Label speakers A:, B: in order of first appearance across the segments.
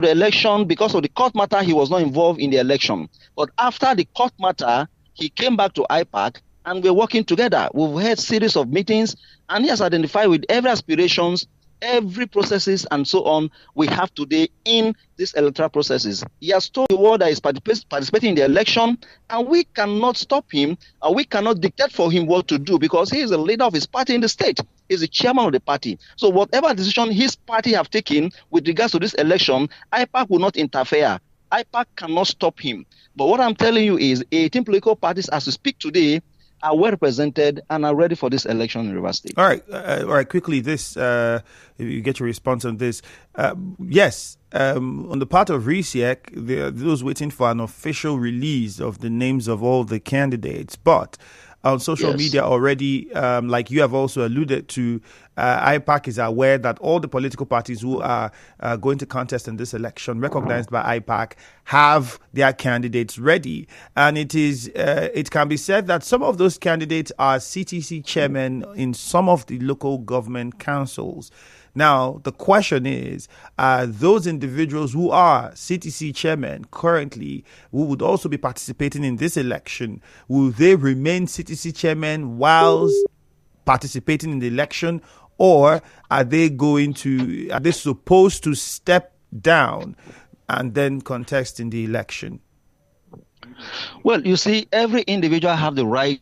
A: the election because of the court matter. He was not involved in the election. But after the court matter, he came back to IPAC and we're working together. We've had series of meetings and he has identified with every aspirations, every processes and so on we have today in these electoral processes. He has told the world that he's participating in the election and we cannot stop him or we cannot dictate for him what to do because he is the leader of his party in the state. He's the chairman of the party. So whatever decision his party have taken with regards to this election, IPAC will not interfere. IPAC cannot stop him. But what I'm telling you is 18 political parties as we speak today are well represented and are ready for this election in Rivers State.
B: All right. Quickly, this if you get your response on this. Yes, on the part of RISIEC, there are those waiting for an official release of the names of all the candidates, but on social media already, like you have also alluded to, IPAC is aware that all the political parties who are going to contest in this election, recognized by IPAC, have their candidates ready. And it can be said that some of those candidates are CTC chairmen in some of the local government councils. Now, the question is, those individuals who are CTC chairmen currently, who would also be participating in this election, will they remain CTC chairmen whilst participating in the election, or are they supposed to step down and then contest in the election?
A: Well, you see, every individual have the right.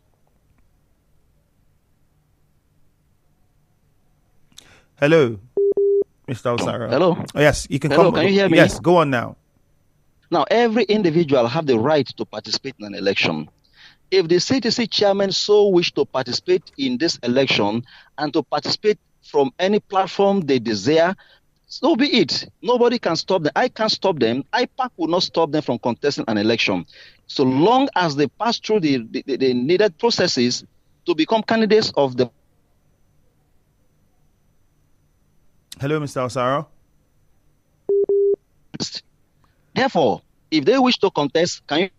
B: Hello, Mr. Osaro.
A: Hello.
B: Oh, yes, you can
A: Hello,
B: come.
A: can you hear me?
B: Yes, go on now.
A: Now, every individual have the right to participate in an election. If the CTC chairman so wish to participate in this election and to participate from any platform they desire, so be it. Nobody can stop them. I can't stop them. IPAC will not stop them from contesting an election. So long as they pass through the needed processes to become candidates of the...
B: Hello, Mr. Osaro.
A: Therefore, if they wish to contest, can you...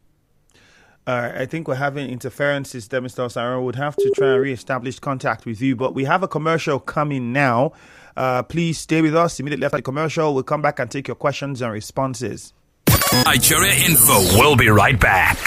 B: I think we're having interferences there, Mr. Osaro. Would have to try and re-establish contact with you, but we have a commercial coming now. Please stay with us. Immediately after the commercial, we'll come back and take your questions and responses.
C: Nigeria Info. We'll be right back.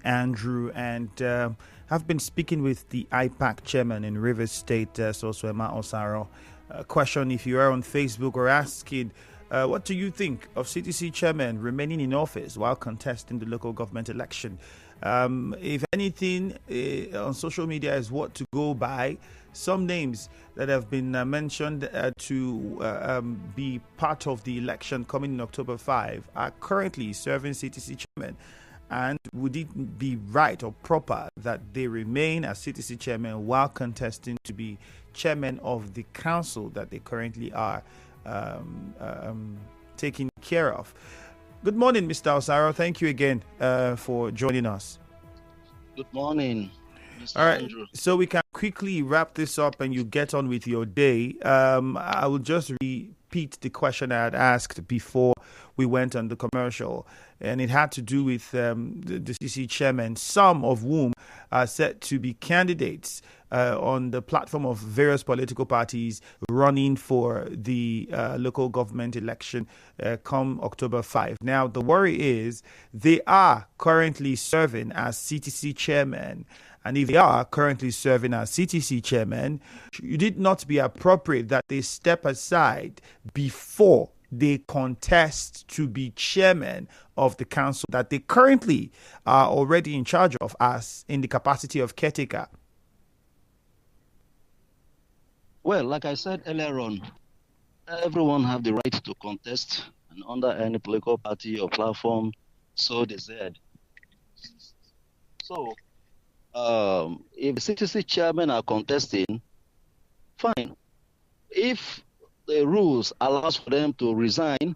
B: Andrew, and I've been speaking with the IPAC chairman in Rivers State, Solsuema Osaro. Question: if you are on Facebook, or asking, what do you think of CTC chairmen remaining in office while contesting the local government election? If anything, on social media is what to go by. Some names that have been mentioned to be part of the election coming in October 5 are currently serving CTC chairmen. And would it be right or proper that they remain as CTC chairmen while contesting to be chairman of the council that they currently are taking care of? Good morning, Mr. Osaro. Thank you again for joining us.
A: Good morning, Mr.
B: All right,
A: Andrew.
B: so we can quickly wrap this up and you get on with your day. I will just repeat the question I had asked before we went on the commercial, and it had to do with the CTC chairmen, some of whom are set to be candidates on the platform of various political parties running for the local government election come October 5. Now, the worry is they are currently serving as CTC chairmen. And if they are currently serving as CTC chairmen, should it not be appropriate that they step aside before they contest to be chairman of the council that they currently are already in charge of as in the capacity of caretaker?
A: Well, like I said earlier on, everyone have the right to contest and under any political party or platform so desired. So, if the CTC chairmen are contesting, fine. If the rules allows for them to resign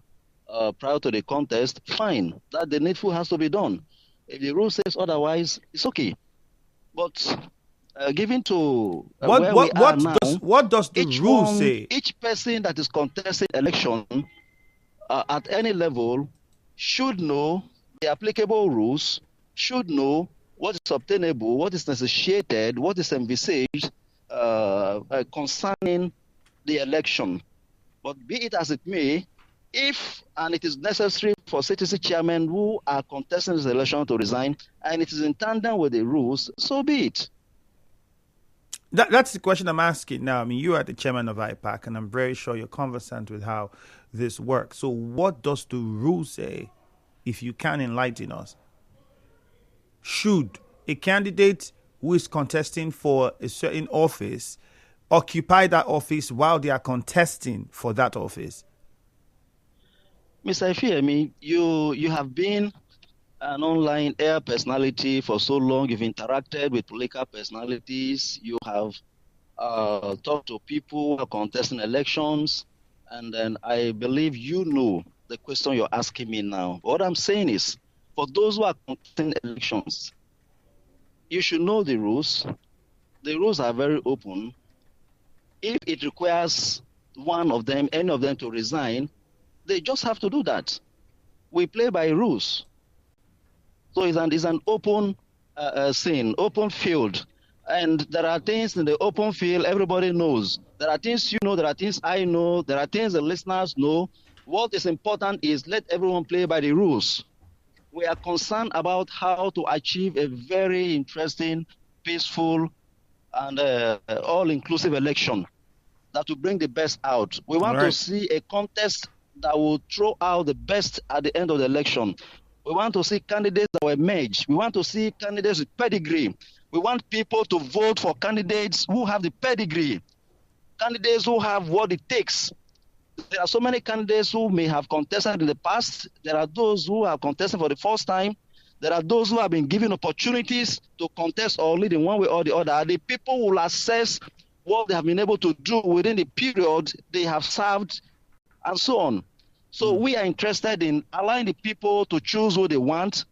A: prior to the contest, fine. That the needful has to be done. If the rule says otherwise, it's okay. But given to
B: what does the rule say?
A: Each person that is contesting election at any level should know the applicable rules, should know what is obtainable, what is negotiated, what is envisaged concerning the election. But be it as it may, if and it is necessary for CTC chairmen who are contesting this election to resign, and it is in tandem with the rules, so be it.
B: That's the question I'm asking now. I mean, you are the chairman of IPAC, and I'm very sure you're conversant with how this works. So what does the rule say, if you can enlighten us? Should a candidate who is contesting for a certain office occupy that office while they are contesting for that office?
A: Mr. Ifeami, you have been an online air personality for so long. You've interacted with political personalities. You have talked to people who are contesting elections. And then I believe you know the question you're asking me now. What I'm saying is, for those who are contesting elections, you should know the rules. The rules are very open. If it requires one of them, any of them to resign, they just have to do that. We play by rules. So it's an open scene, open field. And there are things in the open field everybody knows. There are things you know, there are things I know, there are things the listeners know. What is important is let everyone play by the rules. We are concerned about how to achieve a very interesting, peaceful, and all-inclusive election that will bring the best out. We want to see a contest that will throw out the best at the end of the election. We want to see candidates that will emerge. We want to see candidates with pedigree. We want people to vote for candidates who have the pedigree, candidates who have what it takes. There are so many candidates who may have contested in the past. There are those who are contesting for the first time. There are those who have been given opportunities to contest or lead in one way or the other. The people will assess what they have been able to do within the period they have served and so on. So we are interested in allowing the people to choose who they want,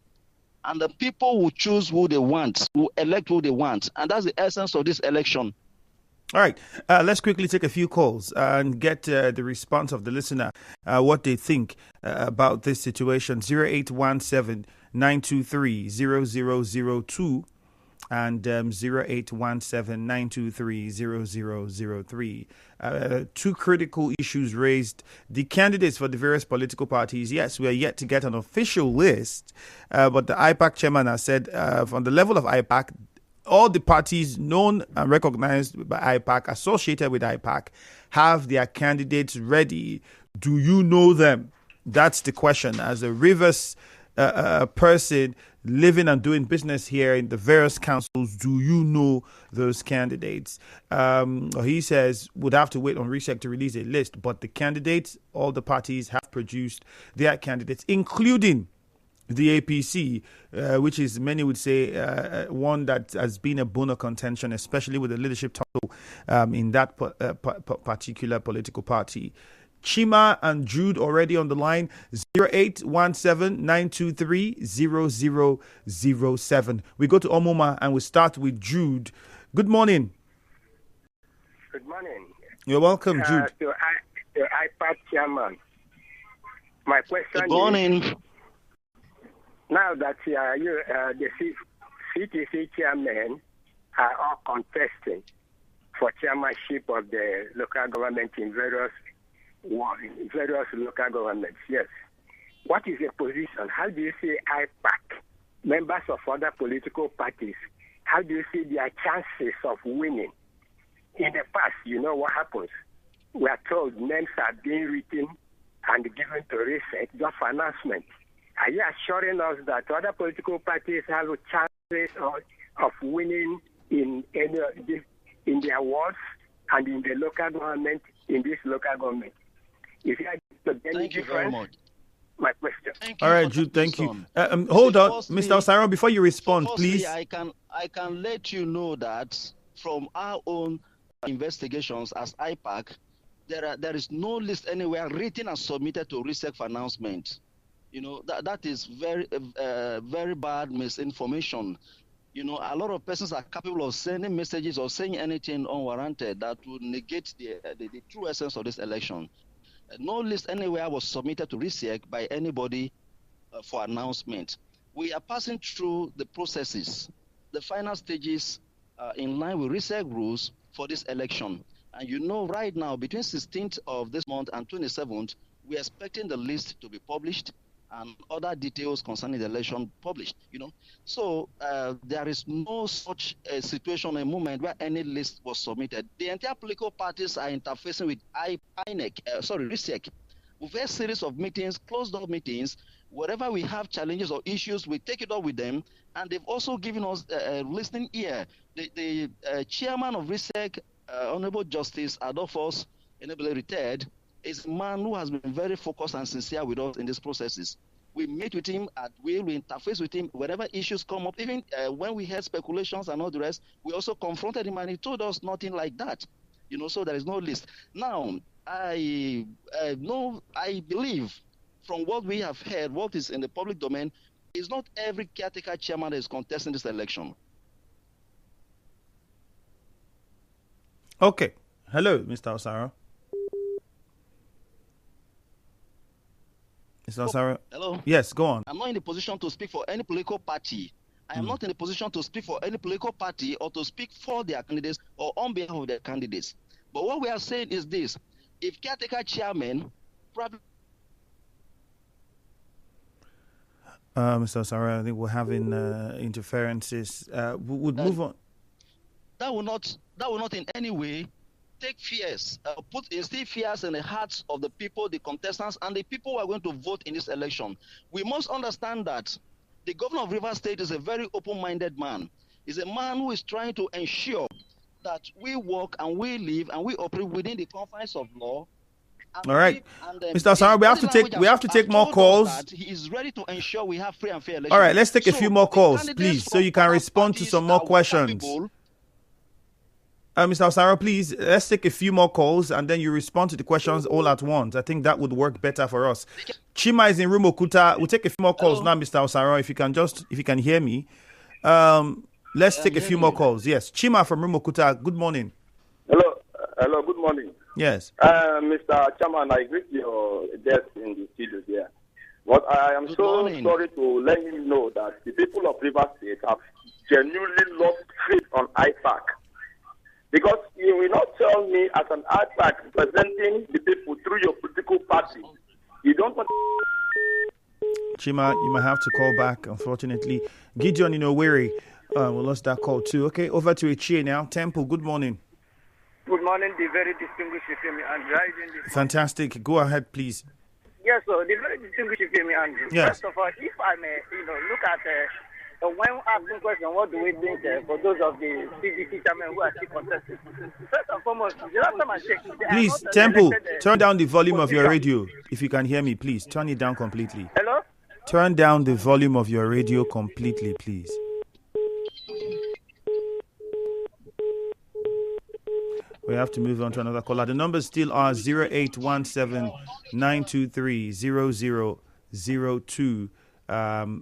A: and the people will choose who they want, will elect who they want. And that's the essence of this election.
B: All right, let's quickly take a few calls and get the response of the listener, what they think about this situation. 0817-923-0002 and 0817-923-0003. Two critical issues raised. The candidates for the various political parties, yes, we are yet to get an official list, but the IPAC chairman has said from the level of IPAC, all the parties known and recognized by IPAC, associated with IPAC, have their candidates ready. Do you know them? That's the question. As a Rivers person living and doing business here in the various councils, do you know those candidates? He says would have to wait on RISEC to release a list, but the candidates, all the parties have produced their candidates, including the APC, which is, many would say, one that has been a bone of contention, especially with the leadership tussle in that particular political party. Chima and Jude already on the line, 0817-923-0007. We go to Omoma and we start with Jude. Good morning.
D: Good morning.
B: You're welcome, Jude.
D: To IPAC chairman. My question
A: Good morning.
D: is, now that the CTC chairmen are all contesting for chairmanship of the local government in various local governments, yes. What is the position? How do you see IPAC, members of other political parties, how do you see their chances of winning? In the past, you know what happens. We are told names are being written and given to research just for announcement. Are you assuring us that other political parties have chances of winning in their wards and in the local government, in this local government? Is there any difference?
A: Thank you very much.
D: My question.
B: All right, Jude, thank you. Hold on, Mr. Osaro, before you respond, please.
A: I can let you know that from our own investigations as IPAC, there is no list anywhere written and submitted to RISEC for announcement. You know, that is very bad misinformation. You know, a lot of persons are capable of sending messages or saying anything unwarranted that would negate the true essence of this election. No list anywhere was submitted to RISEC by anybody for announcement. We are passing through the processes, the final stages in line with RISEC rules for this election. And you know, right now, between 16th of this month and 27th, we are expecting the list to be published and other details concerning the election published, you know. So there is no such a situation, a moment where any list was submitted. The entire political parties are interfacing with RISEC. We've had a series of meetings, closed-door meetings. Wherever we have challenges or issues, we take it up with them, and they've also given us a listening ear. The chairman of RISEC, Honorable Justice Adolphus Enebele retired, is a man who has been very focused and sincere with us in these processes. We meet with him at will, we interface with him wherever issues come up. Even when we had speculations and all the rest, we also confronted him and he told us nothing like that. You know, so there is no list. Now, I believe from what we have heard, what is in the public domain, is not every caretaker chairman that is contesting this election.
B: Okay. Hello, Mr. Osaro. Mr. Osaro?
A: Hello?
B: Yes, go on.
A: I'm not in a position to speak for any political party. I am not in a position to speak for any political party or to speak for their candidates or on behalf of their candidates. But what we are saying is this. If caretaker chairman probably...
B: Mr. Osaro, I think we're having interferences. We would move on.
A: That will not in any way take fears, instill fears in the hearts of the people, the contestants, and the people who are going to vote in this election. We must understand that the governor of Rivers State is a very open-minded man. He's a man who is trying to ensure that we work and we live and we operate within the confines of law.
B: All right, Mr. Osaro, we have to take more calls.
A: He is ready to ensure we have free and fair elections.
B: All right, let's take a few more calls, please, so you can respond to some more questions. Mr. Osaro, please, let's take a few more calls and then you respond to the questions all at once. I think that would work better for us. Chima is in Rumokuta. We'll take a few more calls now, Mr. Osaro, if you can hear me. Let's take a few more calls. Yes, Chima from Rumokuta, good morning.
E: Hello, good morning.
B: Yes.
E: Mr. Chairman, I greet your guest in the studio here. But I am sorry to let you know that the people of Rivers State have genuinely lost faith on IPAC. Because you will not tell me as an IPAC representing the people through your political party, you don't want.
B: Chima, you might have to call back, unfortunately. Gideon in Owerri, we lost that call too. Okay, over to Ichie now. Temple, good morning.
F: Good morning, the very distinguished Femi Andrew.
B: Fantastic. Go ahead, please.
F: Yes, sir, the very distinguished Femi Andrew.
B: Yes.
F: First of all, if I may, look at when asking question, what do we think for those of the CTC Chairmen who are still contesting? First and foremost, the last time I checked,
B: please, Temple, turn down the volume of your radio. If you can hear me, please turn it down completely.
F: Hello?
B: Turn down the volume of your radio completely, please. We have to move on to another caller. The numbers still are 0817-923-0002.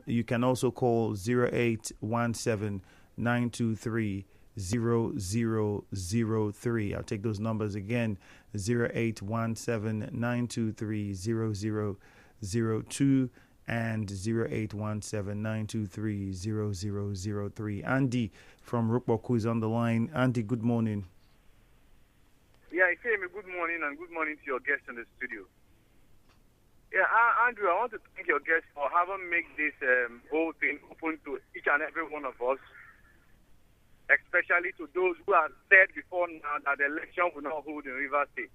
B: You can also call 0817-923-0003. I'll take those numbers again. 0817-923-0002 and 0817-923-0003. Andy from Rukboku is on the line. Andy, good morning.
G: Yeah, Ikemi, good morning, and good morning to your guests in the studio. Yeah, Andrew, I want to thank your guests for having made this whole thing open to each and every one of us, especially to those who have said before now that the election will not hold in Rivers State.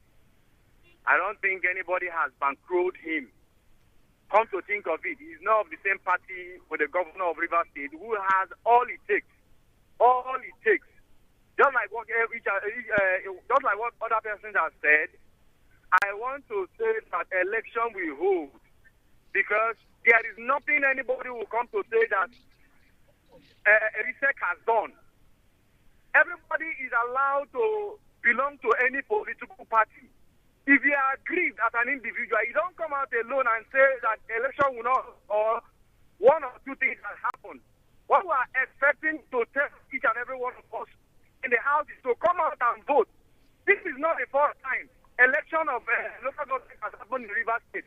G: I don't think anybody has bankrolled him. Come to think of it, he's not of the same party with the governor of Rivers State, who has all it takes. All it takes. Just like what other persons have said, I want to say that election will hold, because there is nothing anybody will come to say that research has done. Everybody is allowed to belong to any political party. If you are aggrieved as an individual, you don't come out alone and say that election will not, or one or two things has happened. What we are expecting to tell each and every one of us in the house is to come out and vote. This is not the first time election of local government has happened in Rivers State.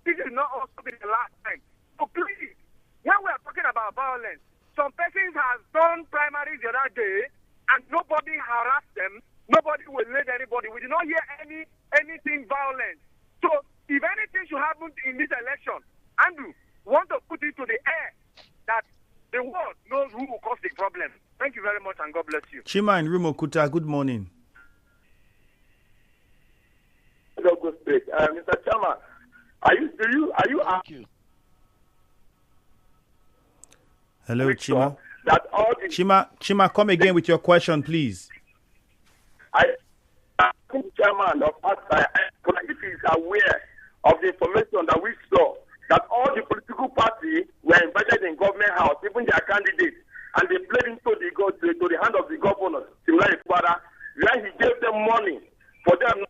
G: This is not also be the last time. So please, when we are talking about violence, some persons have done primaries the other day and nobody harassed them. Nobody will let anybody. We did not hear anything violent. So if anything should happen in this election, Andrew, want to put it to the air that the world knows who will cause the problem. Thank you very much, and God bless you.
B: Chima in Rumokuta, good morning.
E: Hello, good speak. Mr. Chairman, are you?
A: Thank you.
B: Hello, Chima.
E: That all the
B: Chima, come again with your question, please.
E: I think chairman of IPAC, if he is aware of the information that we saw, that all the political parties were invited in government house, even their candidates, and they played into the hand of the governor, Timothy Kwara, where he gave them money for them.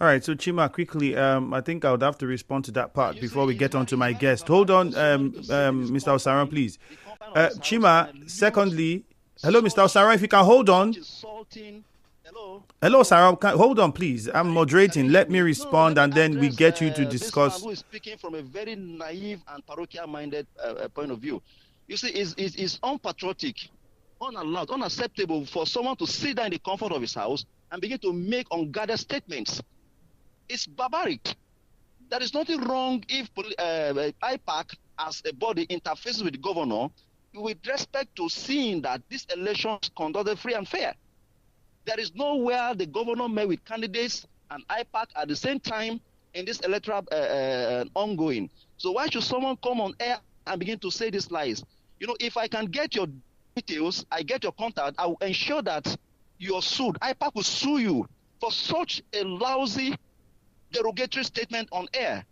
B: All right, so Chima, quickly, I think I would have to respond to that part before we get on to my guest. Hold on, Mr. Osaro, please. Chima, secondly, hello, Mr. Osaro, if you can hold on. Hello, Osaro, hold on, please. I'm moderating. Let me respond, and then we get you to discuss.
A: This man who is speaking from a very naive and parochial-minded point of view. You see, it's unpatriotic, unallowed, unacceptable for someone to sit down in the comfort of his house and begin to make unguarded statements. It's barbaric. There is nothing wrong if IPAC as a body interfaces with the governor with respect to seeing that this election is conducted free and fair. There is nowhere the governor met with candidates and IPAC at the same time in this electoral ongoing. So why should someone come on air and begin to say these lies? You know, if I can get your details, I get your contact, I will ensure that you are sued. IPAC will sue you for such a lousy derogatory statement on air.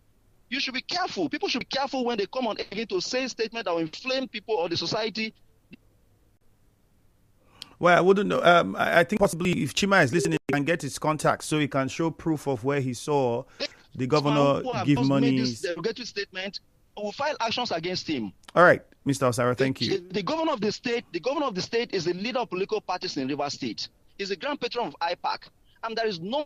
A: You should be careful. People should be careful when they come on air to say statements that will inflame people or the society.
B: Well, I wouldn't know. I think possibly if Chima is listening, he can get his contacts so he can show proof of where he saw the governor give money.
A: Made this derogatory statement, will file actions against him.
B: All right, Mr. Osaro, thank you.
A: The governor of the state is the leader of political parties in Rivers State. He's the grand patron of IPAC, and there is no.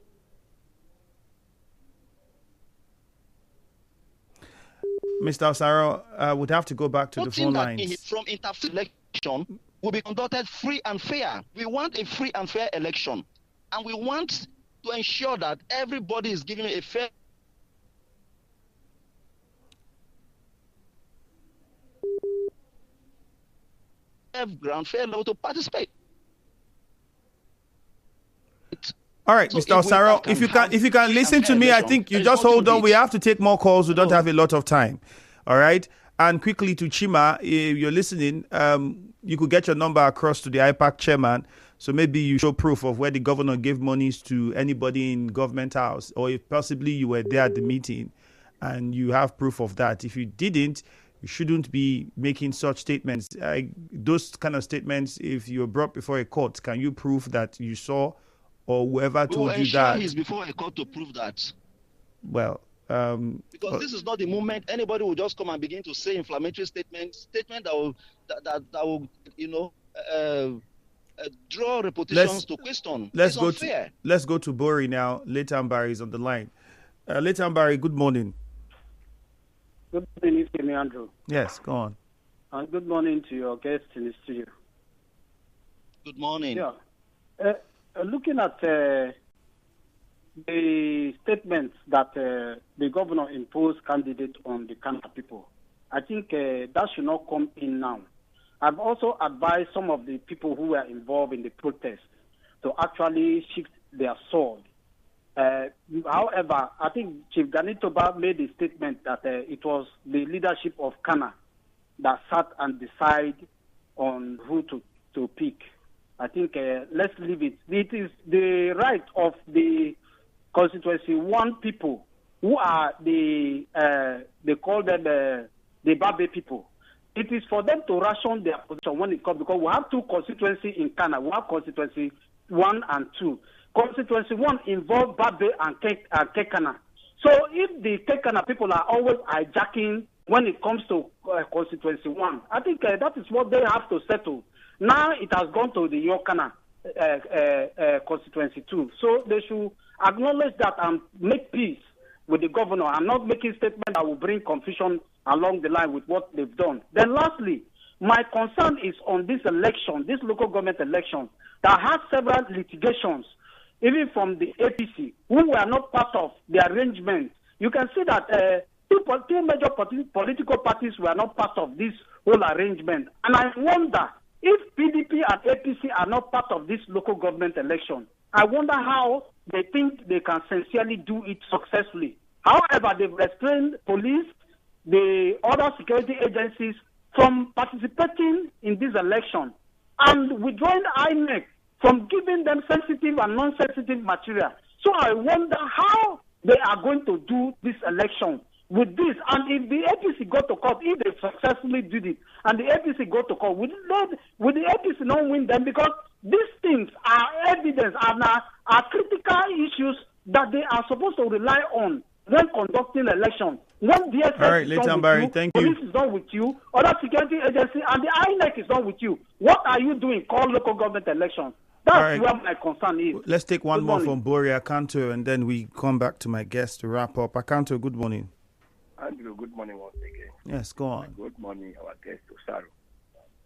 B: Mr. Osaro, I would have to go back to the phone lines.
A: From interfaith election will be conducted free and fair. We want a free and fair election. And we want to ensure that everybody is given a fair ground, fair level to participate.
B: All right, so Mr. Osaro, if you can listen to me, I think you just hold on. We have to take more calls. We don't have a lot of time. All right. And quickly to Chima, if you're listening, you could get your number across to the IPAC chairman. So maybe you show proof of where the governor gave monies to anybody in government house, or if possibly you were there at the meeting and you have proof of that. If you didn't, you shouldn't be making such statements. Those kind of statements, if you're brought before a court, can you prove that you saw or whoever told you that?
A: He's before a court to prove that.
B: Well,
A: because this is not the moment anybody will just come and begin to say inflammatory statements that will draw reputations to question.
B: Let's go to Bori now. Leighton Barry is on the line. Leighton Barry, good morning.
H: Good morning, Andrew.
B: Yes, go on.
H: And good morning to your guests in the studio.
A: Good morning.
H: Yeah. Looking at the statements that the governor imposed candidate on the Kana people, I think that should not come in now. I've also advised some of the people who were involved in the protest to actually shift their sword. However, I think Chief Ganitoba made a statement that it was the leadership of Kana that sat and decided on who to pick. I think let's leave it. It is the right of the constituency one people who are they call them the Babe people. It is for them to ration their position when it comes, because we have two constituencies in Kana. We have constituency 1 and 2. Constituency 1 involves Babe and Kekana. So if the Kekana people are always hijacking when it comes to constituency 1, I think that is what they have to settle. Now it has gone to the Yokana constituency 2. So they should acknowledge that and make peace with the governor. I'm not making statements that will bring confusion along the line with what they've done. Then lastly, my concern is on this election, this local government election, that has several litigations, even from the APC, who were not part of the arrangement. You can see that two major political parties were not part of this whole arrangement. And I wonder, if PDP and APC are not part of this local government election, I wonder how they think they can sincerely do it successfully. However, they've restrained police, the other security agencies from participating in this election and withdrawing INEC from giving them sensitive and non-sensitive material. So I wonder how they are going to do this election with this. And if the APC go to court, if they successfully did it, and the APC go to court, will the APC not win them? Because these things are evidence and are critical issues that they are supposed to rely on when conducting election. When DSS
B: all right, Leighton Barry, thank you.
H: Police is not with you, other security agency, and the INEC is not with you. What are you doing? Call local government elections. That's right, where my concern is.
B: Let's take one more from Bori Akanto, and then we come back to my guest to wrap up. Akanto, good morning.
I: Andrew, good morning once again.
B: Yes, go on.
I: Good morning, our guest, Osaro.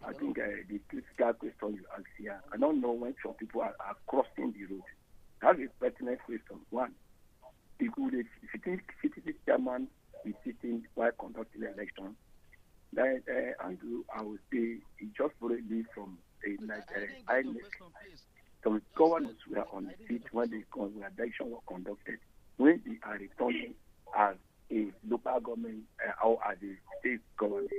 I: I think the critical question you asked here, I don't know when some people are crossing the road. That's a pertinent question. One, the CTC Chairman is sitting while conducting the election. Then, Andrew, I would say he just borrowed me from INEC. Some governors were on the seat when the election was conducted. When they are returning as a local government or as a state government.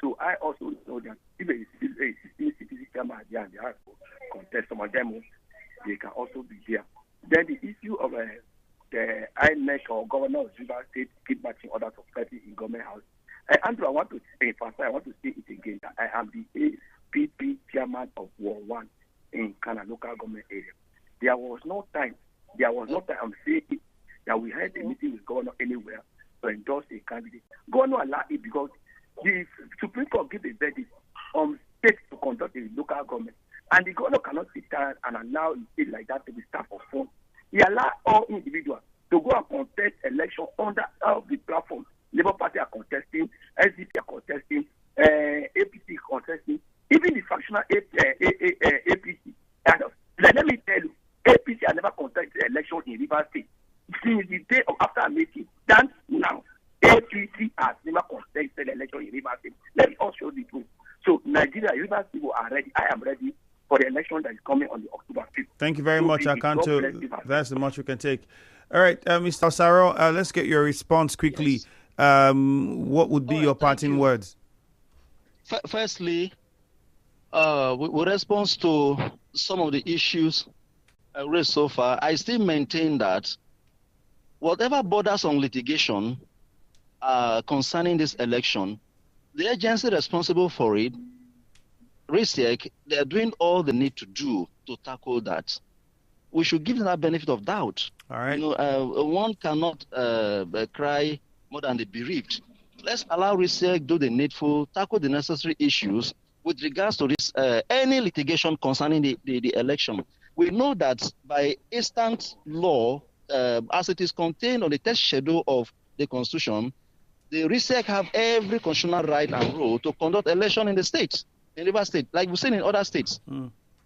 I: So I also know that if a CTC Chairman there and they have to contest some of them, they can also be there. Then the issue of the INEC or governor of River State kidnapping others of party in government house. Andrew, I want to say it again, that I am the APP chairman of Ward 1 in Kana local government area. There was no time, I'm saying it, that we had a meeting with governor anywhere to endorse a candidate. Governor allowed it because the Supreme Court gave a verdict on states to conduct a local government. And the governor cannot sit down and allow a state like that to be staffed of funds. He allowed all individuals to go and contest election under the platform Labour Party are contesting. contesting, SDP are contesting, APC contesting, even the factional APC. And let me tell you, APC has never contested election in Rivers State since the day of after meeting. Then now, APC has never contested election in Rivers State. Let me also show the truth. So Nigeria, Rivers people are ready. I am ready for the election that is coming on the October 5th.
B: Thank you very much, Akanto. That's the much we can take. All right, Mr. Osaro, let's get your response quickly. Yes. What would be your parting words?
A: Firstly, with response to some of the issues raised so far, I still maintain that whatever borders on litigation concerning this election, the agency responsible for it, RISEC, they are doing all they need to do to tackle that. We should give them that benefit of doubt.
B: All right.
A: One cannot cry more than the bereaved. Let's allow RISEC do the needful, tackle the necessary issues with regards to this any litigation concerning the election. We know that by instant law, as it is contained on the test schedule of the Constitution, the RISEC have every constitutional right and role to conduct election in the states, in Rivers State, like we've seen in other states.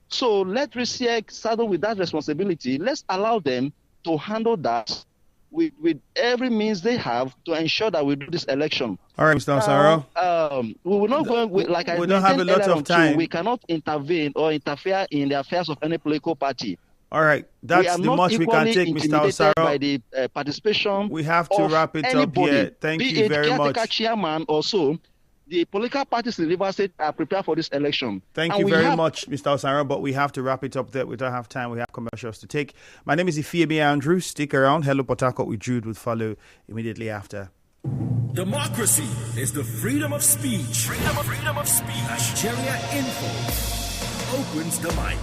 A: So let RISEC saddle with that responsibility. Let's allow them to handle that with every means they have to ensure that we do this election.
B: All right, Mr. Osaro.
A: We will not go, like I
B: don't have a lot of time.
A: We cannot intervene or interfere in the affairs of any political party.
B: All right, that's the much we can take, Mr. Osaro.
A: By the participation,
B: we have to wrap it up here. Thank you very much.
A: Be it chairman or so, the political parties in Rivers State are prepared for this election.
B: Thank you very much, Mr. Osaro, but we have to wrap it up there. We don't have time. We have commercials to take. My name is Ifeami Andrew. Stick around. Hello, Port Harcourt with Jude will follow immediately after.
C: Democracy is the freedom of speech. Freedom of speech. Nigeria Info opens the mind.